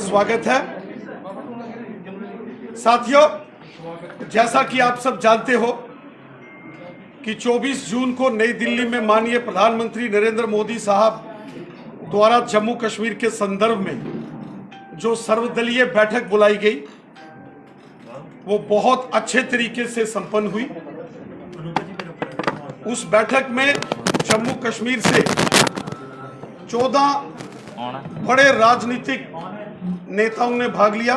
स्वागत है। साथियों, जैसा कि आप सब जानते हो कि 24 जून को नई दिल्ली में माननीय प्रधानमंत्री नरेंद्र मोदी साहब द्वारा जम्मू कश्मीर के संदर्भ में जो सर्वदलीय बैठक बुलाई गई वो बहुत अच्छे तरीके से संपन्न हुई। उस बैठक में जम्मू कश्मीर से 14 बड़े राजनीतिक नेताओं ने भाग लिया।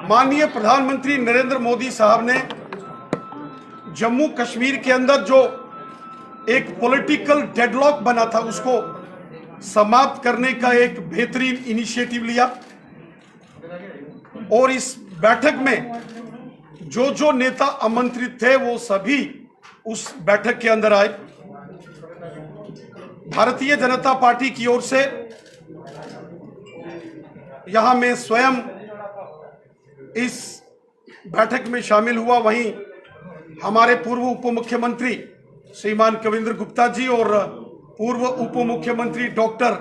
माननीय प्रधानमंत्री नरेंद्र मोदी साहब ने जम्मू कश्मीर के अंदर जो एक पॉलिटिकल डेडलॉक बना था उसको समाप्त करने का एक बेहतरीन इनिशिएटिव लिया और इस बैठक में जो नेता आमंत्रित थे वो सभी उस बैठक के अंदर आए। भारतीय जनता पार्टी की ओर से यहां मैं स्वयं इस बैठक में शामिल हुआ। वहीं हमारे पूर्व उप मुख्यमंत्री श्रीमान कविंद्र गुप्ता जी और पूर्व उप मुख्यमंत्री डॉक्टर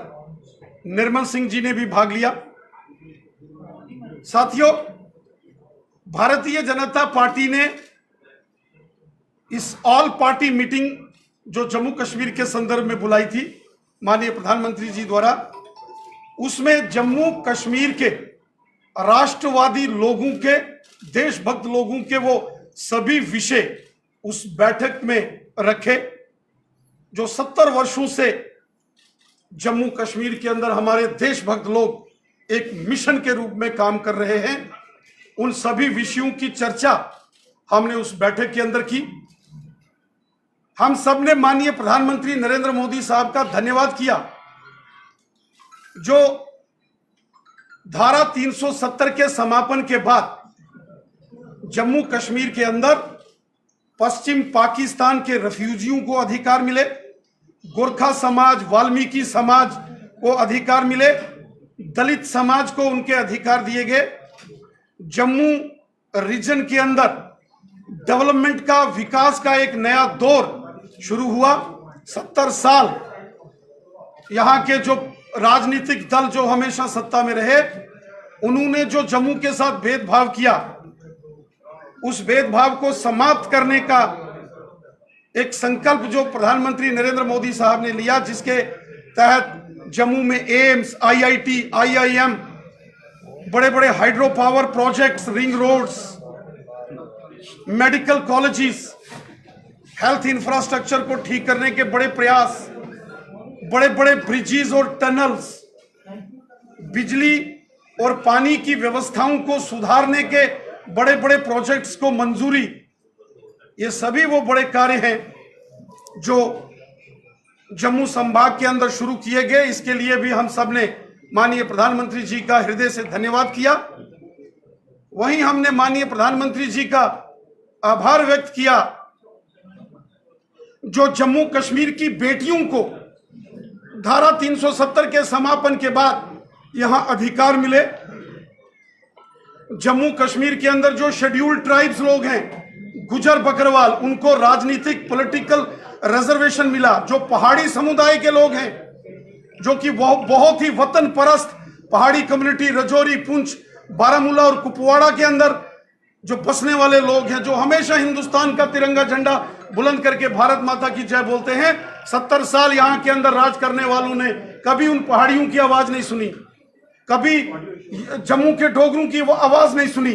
निर्मल सिंह जी ने भी भाग लिया। साथियों, भारतीय जनता पार्टी ने इस ऑल पार्टी मीटिंग जो जम्मू कश्मीर के संदर्भ में बुलाई थी माननीय प्रधानमंत्री जी द्वारा, उसमें जम्मू कश्मीर के राष्ट्रवादी लोगों के, देशभक्त लोगों के वो सभी विषय उस बैठक में रखे जो 70 वर्षों से जम्मू कश्मीर के अंदर हमारे देशभक्त लोग एक मिशन के रूप में काम कर रहे हैं। उन सभी विषयों की चर्चा हमने उस बैठक के अंदर की। हम सब ने माननीय प्रधानमंत्री नरेंद्र मोदी साहब का धन्यवाद किया जो धारा 370 के समापन के बाद जम्मू कश्मीर के अंदर पश्चिम पाकिस्तान के रेफ्यूजियों को अधिकार मिले, गोरखा समाज, वाल्मीकि समाज को अधिकार मिले, दलित समाज को उनके अधिकार दिए गए। जम्मू रीजन के अंदर डेवलपमेंट का, विकास का एक नया दौर शुरू हुआ। 70 साल यहां के जो राजनीतिक दल जो हमेशा सत्ता में रहे, उन्होंने जो जम्मू के साथ भेदभाव किया, उस भेदभाव को समाप्त करने का एक संकल्प जो प्रधानमंत्री नरेंद्र मोदी साहब ने लिया, जिसके तहत जम्मू में एम्स, आईआईटी, आईआईएम, बड़े बड़े hydro power projects, ring roads, medical colleges, health infrastructure को ठीक करने के बड़े प्रयास, बड़े बड़े ब्रिजेस और टनल्स, बिजली और पानी की व्यवस्थाओं को सुधारने के बड़े बड़े प्रोजेक्ट्स को मंजूरी, ये सभी वो बड़े कार्य हैं जो जम्मू संभाग के अंदर शुरू किए गए। इसके लिए भी हम सब ने माननीय प्रधानमंत्री जी का हृदय से धन्यवाद किया। वहीं हमने माननीय प्रधानमंत्री जी का आभार व्यक्त किया जो जम्मू कश्मीर की बेटियों को धारा 370 के समापन के बाद यहां अधिकार मिले। जम्मू कश्मीर के अंदर जो शेड्यूल्ड ट्राइब्स लोग हैं, गुजर बकरवाल, उनको राजनीतिक पॉलिटिकल रिजर्वेशन मिला। जो पहाड़ी समुदाय के लोग हैं, जो कि बहुत ही वतन परस्त पहाड़ी कम्युनिटी, रजौरी, पुंछ, बारामूला और कुपवाड़ा के अंदर जो बसने वाले लोग हैं, जो हमेशा हिंदुस्तान का तिरंगा झंडा बुलंद करके भारत माता की जय बोलते हैं, 70 साल यहां के अंदर राज करने वालों ने कभी उन पहाड़ियों की आवाज नहीं सुनी, कभी जम्मू के डोगरों की वो आवाज नहीं सुनी।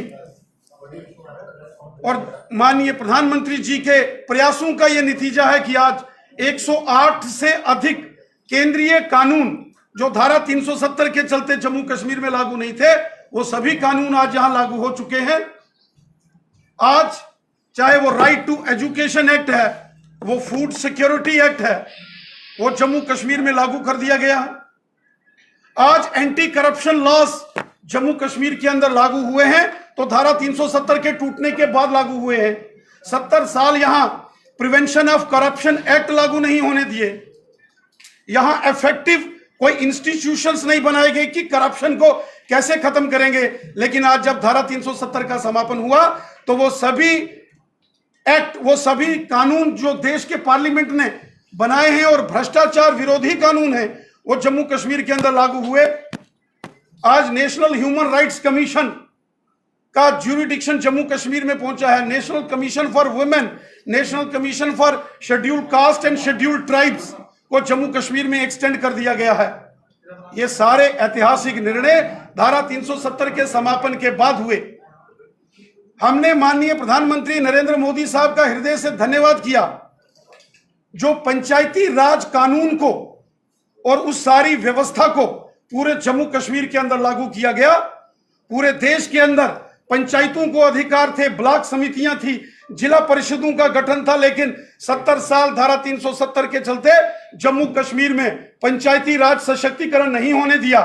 और माननीय प्रधानमंत्री जी के प्रयासों का यह नतीजा है कि आज 108 से अधिक केंद्रीय कानून जो धारा 370 के चलते जम्मू कश्मीर में लागू नहीं थे, वो सभी कानून आज यहां लागू हो चुके हैं। आज चाहे वो राइट टू एजुकेशन एक्ट है, वो फूड सिक्योरिटी एक्ट है, वो जम्मू कश्मीर में लागू कर दिया गया है। आज anti corruption loss Jammu Kashmir के अंदर लागू हुए हैं, तो धारा 370 के टूटने के बाद लागू हुए हैं। 70 साल यहां प्रिवेंशन ऑफ करप्शन एक्ट लागू नहीं होने दिए, यहां इफेक्टिव कोई इंस्टीट्यूशंस नहीं बनाए गए कि करप्शन को कैसे खत्म करेंगे। लेकिन आज जब धारा 370 का समापन हुआ तो वो सभी एक्ट, वो सभी कानून जो देश के पार्लियामेंट ने बनाए हैं और भ्रष्टाचार विरोधी कानून है, वो जम्मू कश्मीर के अंदर लागू हुए। आज नेशनल ह्यूमन राइट्स कमीशन का ज्यूरिडिक्शन जम्मू कश्मीर में पहुंचा है, national commission for women, national commission for scheduled caste and scheduled tribes को जम्मू कश्मीर में एक्सटेंड कर दिया गया है। ये सारे ऐतिहासिक निर्णय धारा 370 के समापन के बाद हुए। हमने माननीय प्रधानमंत्री नरेंद्र मोदी साहब का हृदय से धन्यवाद किया जो पंचायती राज कानून को और उस सारी व्यवस्था को पूरे जम्मू कश्मीर के अंदर लागू किया गया। पूरे देश के अंदर पंचायतों को अधिकार थे, ब्लॉक समितियां थी, जिला परिषदों का गठन था, लेकिन 70 साल धारा 370 के चलते जम्मू कश्मीर में पंचायती राज सशक्तिकरण नहीं होने दिया।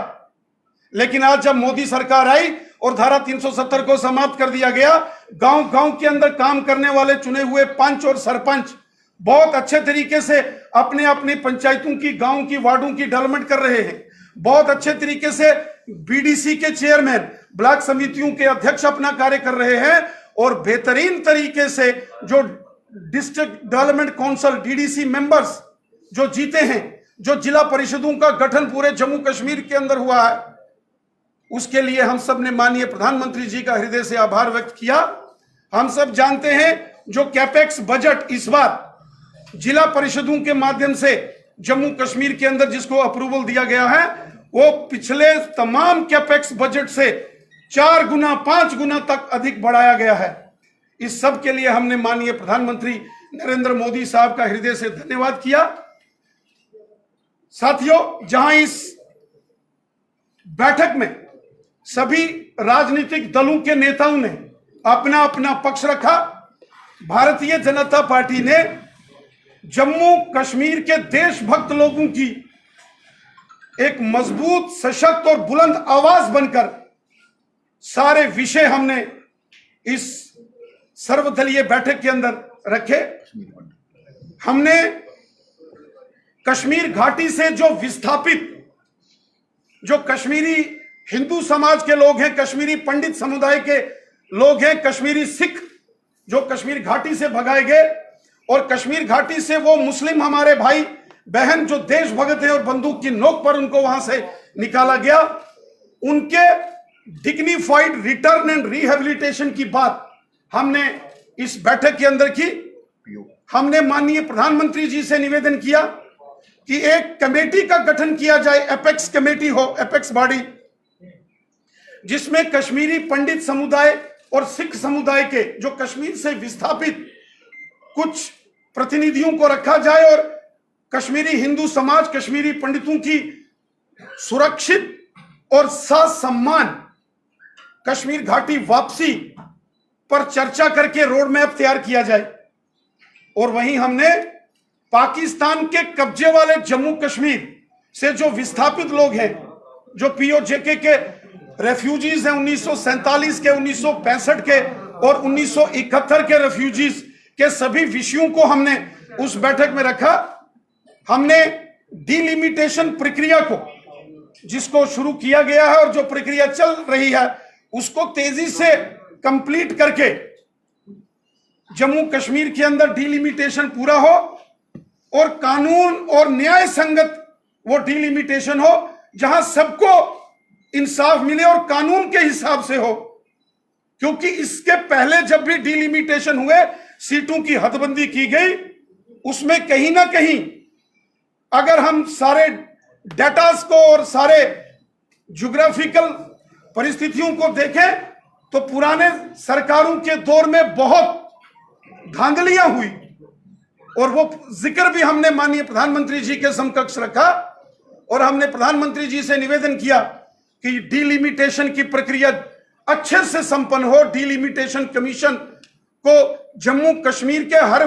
लेकिन आज जब मोदी सरकार आई और धारा 370 को समाप्त कर दिया गया, गांव गांव के अंदर काम करने वाले चुने हुए पंच और सरपंच बहुत अच्छे तरीके से अपने अपने पंचायतों की, गांव की, वार्डों की डेवलपमेंट कर रहे हैं। बहुत अच्छे तरीके से बीडीसी के चेयरमैन, ब्लॉक समितियों के अध्यक्ष अपना कार्य कर रहे हैं और बेहतरीन तरीके से जो district development council DDC members जो जीते हैं, जो जिला परिषदों का गठन पूरे जम्मू कश्मीर के अंदर हुआ है, उसके लिए हम सब ने माननीय प्रधानमंत्री जी का हृदय से आभार व्यक्त किया। हम सब जानते हैं जो कैपेक्स बजट इस बार जिला परिषदों के माध्यम से जम्मू कश्मीर के अंदर जिसको अप्रूवल दिया गया है, वो पिछले तमाम कैपेक्स बजट से 4 गुना 5 गुना तक अधिक बढ़ाया गया है। इस सब के लिए हमने माननीय प्रधानमंत्री नरेंद्र मोदी साहब का हृदय से धन्यवाद किया। साथियों, जहां इस बैठक में सभी राजनीतिक दलों के नेताओं ने अपना अपना पक्ष रखा, भारतीय जनता पार्टी ने जम्मू कश्मीर के देशभक्त लोगों की एक मजबूत, सशक्त और बुलंद आवाज बनकर सारे विषय हमने इस सर्वदलीय बैठक के अंदर रखे। हमने कश्मीर घाटी से जो विस्थापित, जो कश्मीरी हिंदू समाज के लोग हैं, कश्मीरी पंडित समुदाय के लोग हैं, कश्मीरी सिख जो कश्मीर घाटी से भगाए गए, और कश्मीर घाटी से वो मुस्लिम हमारे भाई बहन जो देशभक्त है और बंदूक की नोक पर उनको वहां से निकाला गया, उनके डिग्निफाइड रिटर्न एंड रिहेबिलिटेशन की बात हमने इस बैठक के अंदर की। हमने माननीय प्रधानमंत्री जी से निवेदन किया कि एक कमेटी का गठन किया जाए, एपेक्स कमेटी हो, एपेक्स बॉडी, जिसमें कश्मीरी पंडित समुदाय और सिख समुदाय के जो कश्मीर से विस्थापित कुछ प्रतिनिधियों को रखा जाए और कश्मीरी हिंदू समाज, कश्मीरी पंडितों की सुरक्षित और ससम्मान कश्मीर घाटी वापसी पर चर्चा करके रोड मैप तैयार किया जाए। और वहीं हमने पाकिस्तान के कब्जे वाले जम्मू कश्मीर से जो विस्थापित लोग हैं, जो पीओजेके के रेफ्यूजीज हैं, 1947 के, 1965 के और 1971 के रेफ्यूजीज के सभी विषयों को हमने उस बैठक में रखा। हमने डिलिमिटेशन प्रक्रिया को, जिसको शुरू किया गया है और जो प्रक्रिया चल रही है, उसको तेजी से कंप्लीट करके जम्मू कश्मीर के अंदर डिलिमिटेशन पूरा हो और कानून और न्याय संगत वो डिलिमिटेशन हो, जहां सबको इंसाफ मिले और कानून के हिसाब से हो। क्योंकि इसके पहले जब भी डिलिमिटेशन हुए, सीटों की हदबंदी की गई, उसमें कहीं ना कहीं अगर हम सारे डेटास को और सारे ज्योग्राफिकल परिस्थितियों को देखें तो पुराने सरकारों के दौर में बहुत धांधलियां हुई, और वो जिक्र भी हमने माननीय प्रधानमंत्री जी के समकक्ष रखा। और हमने प्रधानमंत्री जी से निवेदन किया कि डिलिमिटेशन की प्रक्रिया अच्छे से संपन्न हो, डिलिमिटेशन कमीशन को जम्मू कश्मीर के हर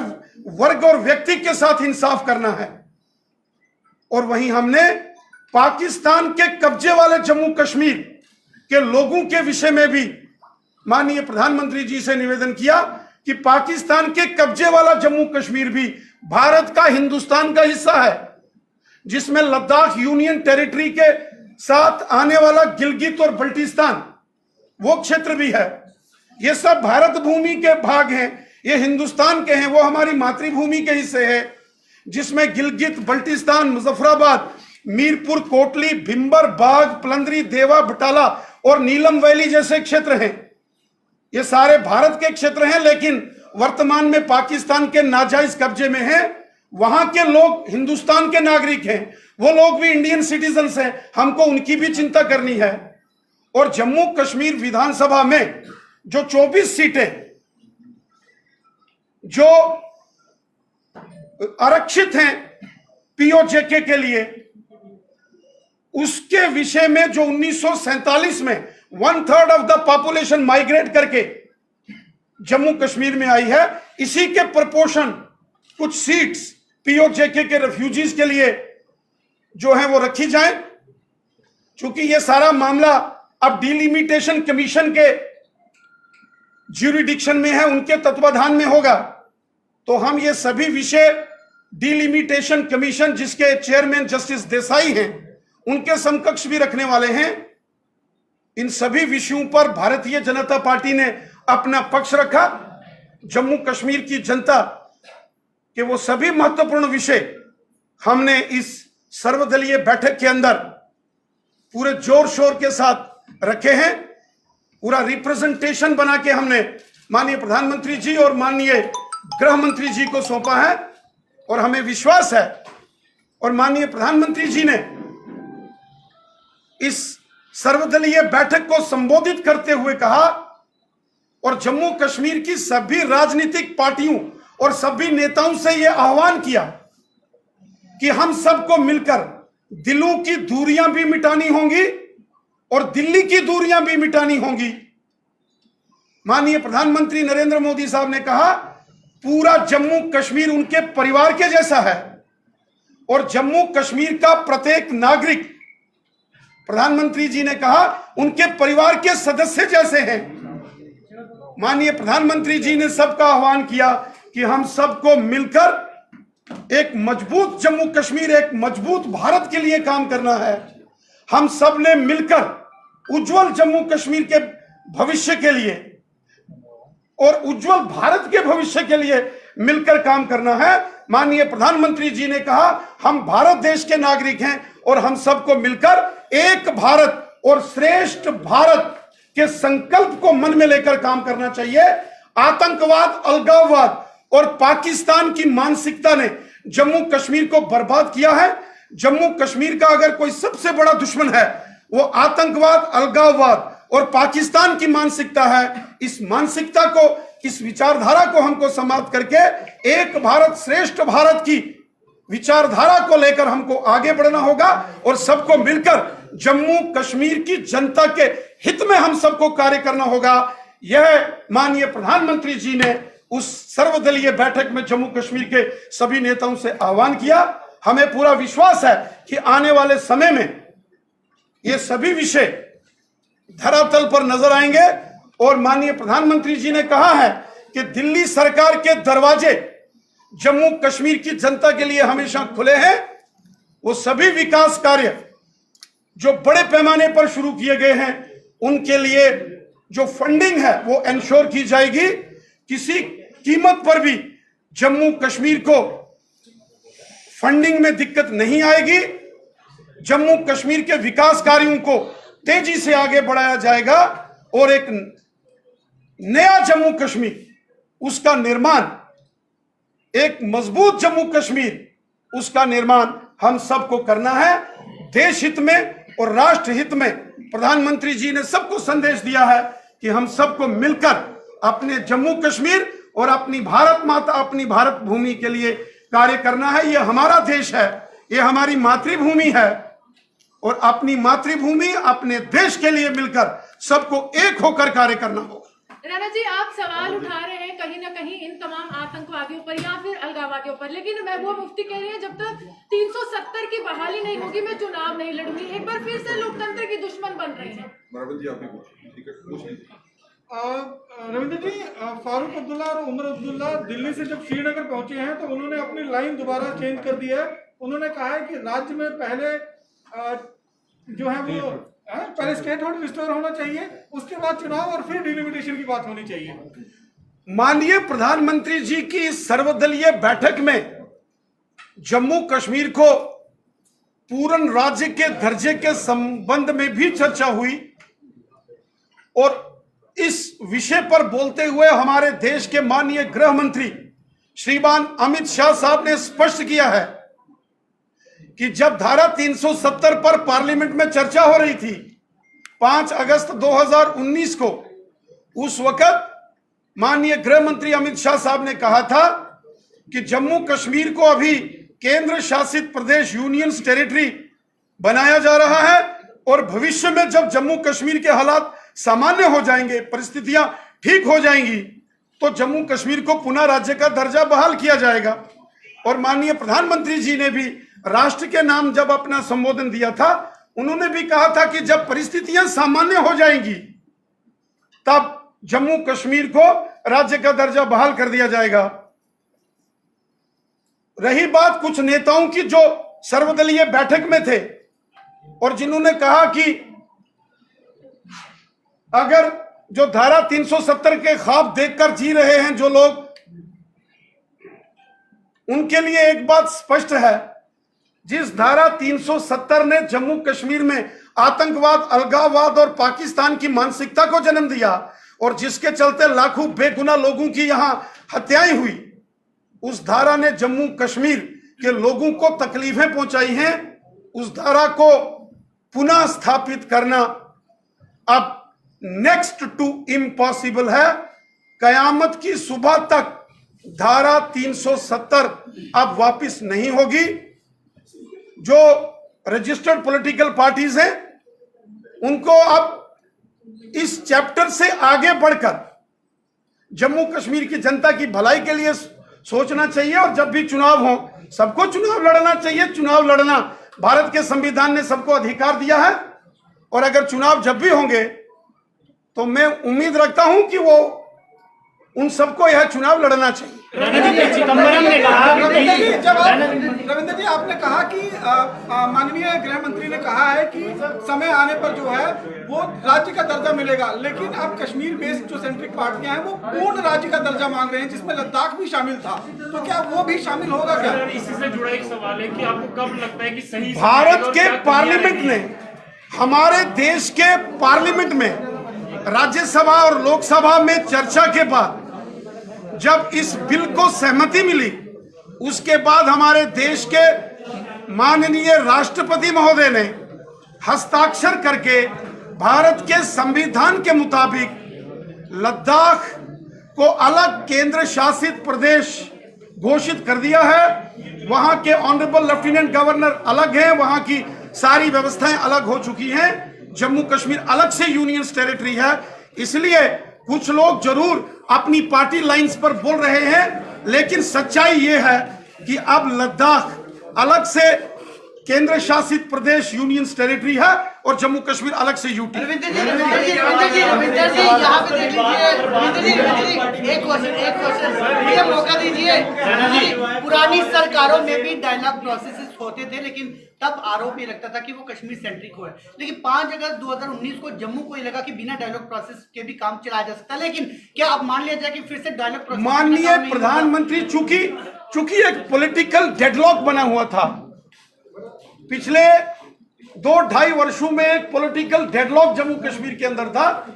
वर्ग और व्यक्ति के साथ इंसाफ करना है। और वहीं हमने पाकिस्तान के कब्जे वाले जम्मू कश्मीर के लोगों के विषय में भी माननीय प्रधानमंत्री जी से निवेदन किया कि पाकिस्तान के कब्जे वाला जम्मू कश्मीर भी भारत का, हिंदुस्तान का हिस्सा है, जिसमें लद्दाख यूनियन टेरिटरी के साथ आने वाला गिलगित और बल्टिस्तान वो क्षेत्र भी है। ये सब भारत भूमि के भाग हैं, ये हिंदुस्तान के हैं, वो हमारी मातृभूमि के हिस्से हैं, जिसमें गिलगित, बल्टिस्तान, मुजफ्फराबाद, मीरपुर, कोटली, भिंबर, बाग, पलंदरी, देवा, बटाला और नीलम वैली जैसे क्षेत्र हैं। ये सारे भारत के क्षेत्र हैं, लेकिन वर्तमान में पाकिस्तान के नाजायज कब्जे में हैं। वहां के लोग हिंदुस्तान के नागरिक हैं, वो लोग भी इंडियन सिटीजन्स हैं, हमको उनकी भी चिंता करनी है। और जम्मू कश्मीर विधानसभा में जो 24 सीटें जो आरक्षित हैं पीओजेके के लिए, उसके विषय में जो 1947 में 1/3 ऑफ द पॉपुलेशन माइग्रेट करके जम्मू कश्मीर में आई है, इसी के प्रपोर्शन कुछ सीट्स पीओजेके के रेफ्यूजीज के लिए जो है वो रखी जाए। क्योंकि ये सारा मामला अब डिलिमिटेशन कमीशन के ज्यूरिडिक्शन में है, उनके तत्वाधान में होगा। तो हम ये सभी विषय डिलिमिटेशन कमीशन, जिसके चेयरमैन जस्टिस देसाई हैं, उनके समकक्ष भी रखने वाले हैं। इन सभी विषयों पर भारतीय जनता पार्टी ने अपना पक्ष रखा। जम्मू कश्मीर की जनता के वो सभी महत्वपूर्ण विषय हमने इस सर्वदलीय बैठक के अंदर पूरे जोर शोर के साथ रखे हैं। पूरा रिप्रेजेंटेशन बना के हमने माननीय प्रधानमंत्री जी और माननीय गृह मंत्री जी को सौंपा है। और हमें विश्वास है, और माननीय प्रधानमंत्री जी ने इस सर्वदलीय बैठक को संबोधित करते हुए कहा और जम्मू कश्मीर की सभी राजनीतिक पार्टियों और सभी नेताओं से यह आह्वान किया कि हम सबको मिलकर दिलों की दूरियां भी मिटानी होंगी और दिल्ली की दूरियां भी मिटानी होंगी। माननीय प्रधानमंत्री नरेंद्र मोदी साहब ने कहा पूरा जम्मू कश्मीर उनके परिवार के जैसा है और जम्मू कश्मीर का प्रत्येक नागरिक, प्रधानमंत्री जी ने कहा, उनके परिवार के सदस्य जैसे हैं। माननीय प्रधानमंत्री जी ने सबका आह्वान किया कि हम सबको मिलकर एक मजबूत जम्मू कश्मीर, एक मजबूत भारत के लिए काम करना है। हम सब ने मिलकर उज्जवल जम्मू कश्मीर के भविष्य के लिए और उज्जवल भारत के भविष्य के लिए मिलकर काम करना है। माननीय प्रधानमंत्री जी ने कहा हम भारत देश के नागरिक हैं और हम सबको मिलकर एक भारत और श्रेष्ठ भारत के संकल्प को मन में लेकर काम करना चाहिए। आतंकवाद, अलगाववाद और पाकिस्तान की मानसिकता ने जम्मू कश्मीर को बर्बाद किया है। जम्मू कश्मीर का अगर कोई सबसे बड़ा दुश्मन है वो आतंकवाद, अलगाववाद और पाकिस्तान की मानसिकता है। इस मानसिकता को, इस विचारधारा को हमको समाप्त करके एक भारत श्रेष्ठ भारत की विचारधारा को लेकर हमको आगे बढ़ना होगा और सबको मिलकर जम्मू कश्मीर की जनता के हित में हम सबको कार्य करना होगा। यह माननीय प्रधानमंत्री जी ने उस सर्वदलीय बैठक में जम्मू कश्मीर के सभी नेताओं से आह्वान किया। हमें पूरा विश्वास है कि आने वाले समय में ये सभी विषय धरातल पर नजर आएंगे और माननीय प्रधानमंत्री जी ने कहा है कि दिल्ली सरकार के दरवाजे जम्मू कश्मीर की जनता के लिए हमेशा खुले हैं। वो सभी विकास कार्य जो बड़े पैमाने पर शुरू किए गए हैं उनके लिए जो फंडिंग है वो इंश्योर की जाएगी। किसी कीमत पर भी जम्मू कश्मीर को फंडिंग में दिक्कत नहीं आएगी। जम्मू कश्मीर के विकास कार्यों को तेजी से आगे बढ़ाया जाएगा और एक नया जम्मू कश्मीर, उसका निर्माण, एक मजबूत जम्मू कश्मीर, उसका निर्माण हम सबको करना है। देश हित में और राष्ट्र हित में प्रधानमंत्री जी ने सबको संदेश दिया है कि हम सबको मिलकर अपने जम्मू कश्मीर और अपनी भारत माता, अपनी भारत भूमि के लिए कार्य करना है। यह हमारा देश है, यह हमारी मातृभूमि है और अपनी मातृभूमि, अपने देश के लिए मिलकर सबको एक होकर कार्य करना होगा। राणा जी, आप सवाल उठा रहे हैं कहीं ना कहीं इन तमाम आतंकवादियों पर या फिर अलगाववादियों पर, लेकिन महबूबा मुफ्ती कह रही है जब तक 370 की बहाली नहीं होगी मैं चुनाव नहीं लड़ूंगी। एक बार फिर से लोकतंत्र की दुश्मन बन रही है। रविंद्र जी, फारूक अब्दुल्ला और उमर अब्दुल्ला दिल्ली से जब श्रीनगर पहुंचे हैं तो उन्होंने अपनी लाइन दोबारा चेंज कर दी है। उन्होंने कहा है कि राज्य में पहले जो है वो पहले स्टेट होल्ड रिस्टोर होना चाहिए, उसके बाद चुनाव और फिर डिलिमिटेशन की बात होनी चाहिए। माननीय प्रधानमंत्री जी की सर्वदलीय बैठक में जम्मू कश्मीर को पूर्ण राज्य के दर्जे के संबंध में भी चर्चा हुई और इस विषय पर बोलते हुए हमारे देश के माननीय गृह मंत्री श्रीमान अमित शाह साहब ने स्पष्ट किया है कि जब धारा 370 पर पार्लियामेंट में चर्चा हो रही थी 5 अगस्त 2019 को, उस वक्त माननीय गृह मंत्री अमित शाह साहब ने कहा था कि जम्मू कश्मीर को अभी केंद्र शासित प्रदेश यूनियन टेरिटरी बनाया जा रहा है और भविष्य में जब जम्मू कश्मीर के हालात सामान्य हो जाएंगे, परिस्थितियां ठीक हो जाएंगी, तो जम्मू कश्मीर को पुनः राज्य का दर्जा बहाल किया जाएगा। और माननीय प्रधानमंत्री जी ने भी राष्ट्र के नाम जब अपना संबोधन दिया था, उन्होंने भी कहा था कि जब परिस्थितियां सामान्य हो जाएंगी तब जम्मू कश्मीर को राज्य का दर्जा बहाल कर दिया जाएगा। रही बात कुछ नेताओं की जो सर्वदलीय बैठक में थे और जिन्होंने कहा कि अगर जो धारा 370 के ख्वाब देखकर जी रहे हैं जो लोग, उनके लिए एक बात स्पष्ट है, जिस धारा 370 ने जम्मू कश्मीर में आतंकवाद, अलगाववाद और पाकिस्तान की मानसिकता को जन्म दिया और जिसके चलते लाखों बेगुनाह लोगों की यहां हत्याएं हुई, उस धारा ने जम्मू कश्मीर के लोगों को तकलीफें पहुंचाई हैं। उस धारा को पुनः स्थापित करना अब नेक्स्ट टू इम्पॉसिबल है। कयामत की सुबह तक धारा 370 अब वापस नहीं होगी। जो रजिस्टर्ड पॉलिटिकल पार्टीज हैं उनको अब इस चैप्टर से आगे बढ़कर जम्मू कश्मीर की जनता की भलाई के लिए सोचना चाहिए और जब भी चुनाव हो सबको चुनाव लड़ना चाहिए। चुनाव लड़ना भारत के संविधान ने सबको अधिकार दिया है और अगर चुनाव जब भी होंगे तो मैं उम्मीद रखता हूं कि वो उन सबको यह चुनाव लड़ना चाहिए। रविंद्र जी, आपने कहा कि माननीय गृह मंत्री ने कहा है कि समय आने पर जो है वो राज्य का दर्जा मिलेगा, लेकिन अब कश्मीर बेस्ड जो सेंट्रिक पार्टियां हैं वो पूर्ण राज्य का दर्जा मांग रहे हैं, जिसमें लद्दाख भी शामिल था। तो क्या वो भी शामिल होगा क्या? इसी से जुड़ा एक सवाल है कि आपको कब लगता है कि सही भारत के पार्लियामेंट ने, हमारे देश के पार्लियामेंट में, राज्यसभा और लोकसभा में चर्चा के बाद जब इस बिल को सहमति मिली, उसके बाद हमारे देश के माननीय राष्ट्रपति महोदय ने हस्ताक्षर करके भारत के संविधान के मुताबिक लद्दाख को अलग केंद्र शासित प्रदेश घोषित कर दिया है। वहां के ऑनरेबल लेफ्टिनेंट गवर्नर अलग हैं, वहां की सारी व्यवस्थाएं अलग हो चुकी हैं। जम्मू कश्मीर अलग से यूनियन टेरिटरी है। इसलिए कुछ लोग जरूर अपनी पार्टी लाइंस पर बोल रहे हैं, लेकिन सच्चाई ये है कि अब लद्दाख अलग से केंद्र शासित प्रदेश यूनियन टेरिटरी है और जम्मू कश्मीर अलग से यूटी। रविंद्र जी यहाँ पे देख लीजिए। रविंद्र जी एक क्वेश्चन मुझे मौका दीजिए। पुरानी सरकारों में भी डायलॉग प्रोसेसेस होते थे, लेकिन तब आरोप ये लगता था कि वो कश्मीर सेंट्रिक हो है। लेकिन 5 अगस्त 2019 को जम्मू को ये लगा कि बिना डायलॉग प्रोसेस के भी काम चलाया जा सकता है। लेकिन क्या अब मान लिया जाए कि फिर से डायलॉग प्रोसेस? माननीय प्रधानमंत्री, चूंकि एक पॉलिटिकल डेडलॉक बना हुआ था, पिछले 2-2.5 वर्षों में एक पॉलिटिकल डेडलॉक जम्मू कश्मीर के अंदर था।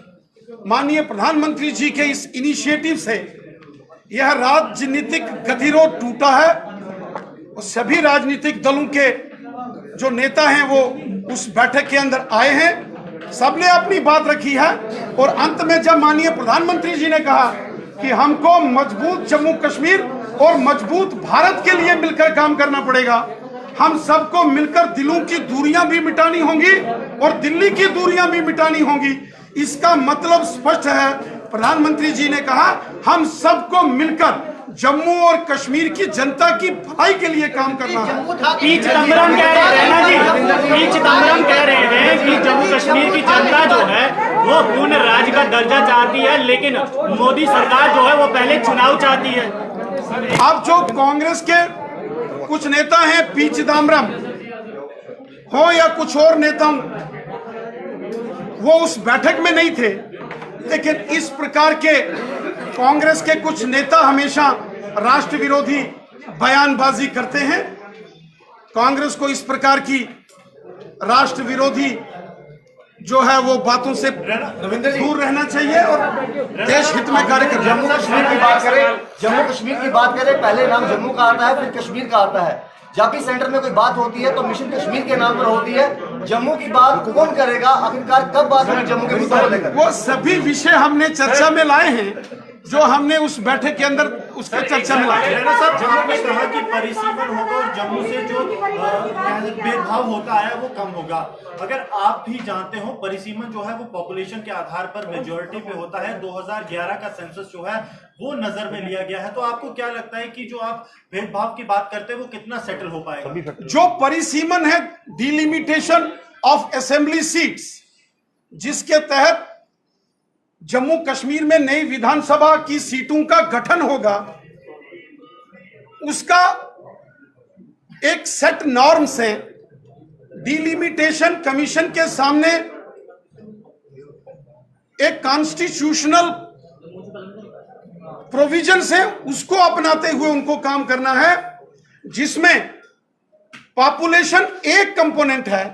माननीय प्रधानमंत्री जी के इस इनिशिएटिव से यह राजनीतिक गतिरोध टूटा है और सभी राजनीतिक दलों के जो नेता हैं वो उस बैठक के अंदर आए हैं, सबने अपनी बात रखी है और अंत में जब माननीय प्रधानमंत्री जी ने कहा कि हमको मजबूत जम्मू कश्मीर और मजबूत भारत के लिए मिलकर काम करना पड़ेगा, हम सबको मिलकर दिलों की दूरियां भी मिटानी होंगी और दिल्ली की दूरियां भी मिटानी होंगी। इसका मतलब स्पष्ट है। प्रधानमंत्री जी ने कहा हम सबको मिलकर जम्मू और कश्मीर की जनता की भलाई के लिए काम करना है। पी चिदम्बरम कह रहे हैं कि जम्मू कश्मीर की जनता जो है वो पूर्ण राज्य का दर्जा चाहती है, लेकिन मोदी सरकार जो है वो पहले चुनाव चाहती है। अब जो कांग्रेस के कुछ नेता हैं, पी चिदम्बरम हो या कुछ और नेता, वो उस बैठक में नहीं थे, लेकिन इस प्रकार के कांग्रेस के कुछ नेता हमेशा राष्ट्र विरोधी बयानबाजी करते हैं। कांग्रेस को इस प्रकार की राष्ट्र विरोधी जो है वो बातों से दूर रहना चाहिए और देश हित में कार्य करना। जम्मू कश्मीर की बात करें, पहले नाम जम्मू का आता है, फिर कश्मीर का आता है। जब भी सेंटर में कोई बात होती है तो मिशन कश्मीर के नाम पर होती है। जम्मू की बात कौन करेगा? आखिरकार कब बात होगी जम्मू के मुद्दों को लेकर? वो सभी विषय हमने चर्चा में लाए हैं जो हमने उस बैठक के अंदर उसके चर्चा में लाए। साहब, जम्मू में कहा कि परिसीमन होगा और जम्मू से जो भेदभाव होता है वो कम होगा। अगर आप भी जानते हो परिसीमन जो है वो पॉपुलेशन के आधार पर मेजॉरिटी पे होता है। 2011 का सेंसस जो है वो नजर में लिया गया है। तो आपको क्या लगता है कि जो आप भेदभाव की बात करते हैं वो कितना सेटल हो पाएगा? जो परिसीमन है, डिलिमिटेशन ऑफ असेंबली सीट्स, जिसके तहत जम्मू कश्मीर में नई विधानसभा की सीटों का गठन होगा, उसका एक सेट नॉर्म्स है। डिलिमिटेशन कमीशन के सामने एक कॉन्स्टिट्यूशनल प्रोविजंस है, उसको अपनाते हुए उनको काम करना है, जिसमें पॉपुलेशन एक कंपोनेंट है।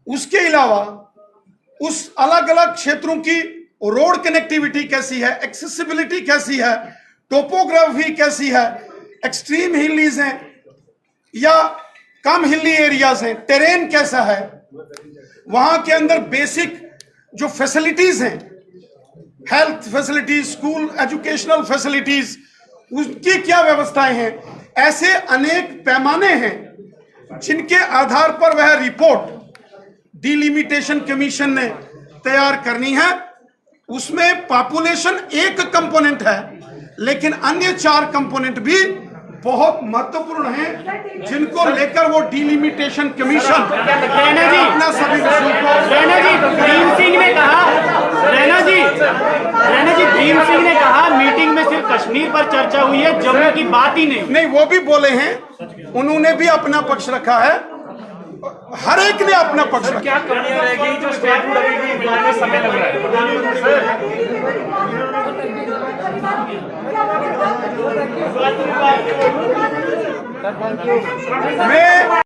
उसके अलावा उस अलग अलग क्षेत्रों की रोड कनेक्टिविटी कैसी है, एक्सेसिबिलिटी कैसी है, टोपोग्राफी कैसी है, एक्सट्रीम हिलीज हैं या कम हिली एरियाज हैं, टेरेन कैसा है, वहां के अंदर बेसिक जो फैसिलिटीज हैं, health facilities, school educational facilities, उनकी क्या व्यवस्थाएं हैं। ऐसे अनेक पैमाने हैं जिनके आधार पर वह रिपोर्ट डिलिमिटेशन कमीशन ने तैयार करनी है। उसमें पॉपुलेशन एक कंपोनेंट है, लेकिन अन्य 4 कंपोनेंट भी बहुत महत्वपूर्ण हैं, जिनको लेकर वो डिलिमिटेशन कमीशन अपना सभी विषयों को। रैना जी, भीम सिंह ने कहा मीटिंग में सिर्फ कश्मीर पर चर्चा हुई है, जम्मू की बात ही नहीं। वो भी बोले हैं, उन्होंने भी अपना पक्ष रखा है, हर एक ने अपना पक्ष रखा। क्या कमी रहेगी जो स्टेट बोर्ड अभी मिलने में समय लग रहा है? मैं